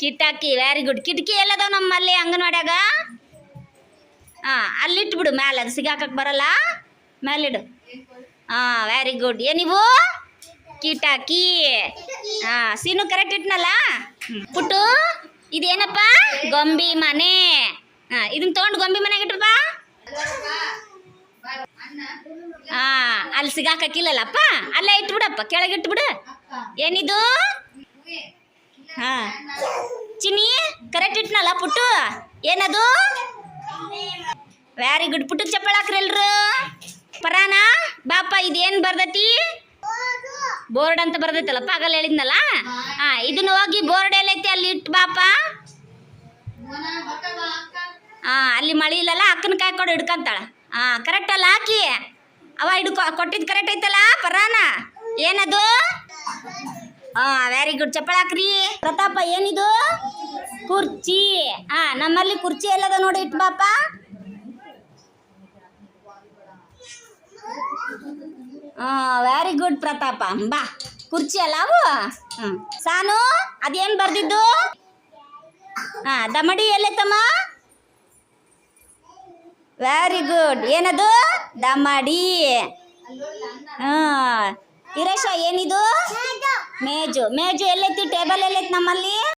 ಕಿಟಾಕಿ very good. ಕಿಟಕಿ ಎಲ್ಲದಾವ ನಮ್ಮಲ್ಲಿ ಅಂಗನವಾಡ್ಯಾಗ? ಅಲ್ಲಿಟ್ಬಿಡು ಮ್ಯಾಲೆ, ಅದು ಸಿಗಾಕಕ್ಕೆ ಬರಲ್ಲ, ಮೇಲಿಡು. Very good. ಏನಿವು? ಕಿಟಾಕಿ. ಸೀನು ಕರೆಕ್ಟ್ ಇಟ್ನಲ್ಲ. ಪುಟ್ಟು ಇದೇನಪ್ಪ? ಗೊಂಬಿ ಮನೆ. ಇದನ್ನ ತೊಗೊಂಡು ಗೊಂಬಿ ಮನೆಗೆ ಇಟ್ರಪ್ಪ. ಅಲ್ಲಿ ಸಿಗಾಕಿಲ್ಲಲ್ಲಪ್ಪ, ಅಲ್ಲೇ ಇಟ್ಬಿಡಪ್ಪ, ಕೆಳಗಿಟ್ಬಿಡು. ಏನಿದು? ಚಿನಿ ಕರೆಕ್ಟ್ ಇಟ್ನಲ್ಲ ಪುಟ್ಟು. ಏನದು? Very good. ಪುಟ್ಟು ಚಪ್ಪಳ ಹಾಕ್ರಿ ಎಲ್ರು. ಪರಾನ ಬಾಪ, ಇದೇನು ಬರ್ದತಿ? ಬೋರ್ಡ್ ಅಂತ ಬರ್ದೈತಲ್ಲಪ್ಪ, ಆಗಲ್ಲ ಹೇಳಿದ್ನಲ್ಲ. ಇದನ್ನ ಹೋಗಿ ಬೋರ್ಡ್ ಎಲ್ಲೈತಿ ಅಲ್ಲಿ ಇಟ್ಟು ಬಾಪ. ಅಲ್ಲಿ ಮಳಿ ಇಲ್ಲಲ್ಲ, ಅಕ್ಕನ ಕಾಯಿ ಕೊಡು ಹಿಡ್ಕಂತಾಳ. ಕರೆಕ್ಟ್ ಅಲ್ಲ ಹಾಕಿ. ಅವ ಕೊಟ್ಟಿದ್ದು ಕರೆಕ್ಟ್ ಐತಲ್ಲ ಪರಾನ. ಏನದು? Very good. ಚಪ್ಪಳ ಹಾಕ್ರಿ. ಪ್ರತಾಪ ಏನಿದು? ಕುರ್ಚಿ. ನಮ್ಮಲ್ಲಿ ಕುರ್ಚಿ ಎಲ್ಲದ ನೋಡಿ ಇಟ್ಟು ಬಾಪ. ವೆರಿ ಗುಡ್ ಪ್ರತಾಪ. ಬಾ, ಕುರ್ಚಿ ಅಲ್ಲ ಅವು. ಸಾನು ಅದೇನು ಬರ್ದಿದ್ದು? ದಮಡಿ ಎಲ್ಲೈತಮ್ಮ? Very good. ಏನದು? ದಮಡಿ. ಹಿರೇಶ ಏನಿದು? ಮೇಜು. ಮೇಜು ಎಲ್ಲೈತಿ? ಟೇಬಲ್ ಎಲ್ಲೈತಿ ನಮ್ಮಲ್ಲಿ?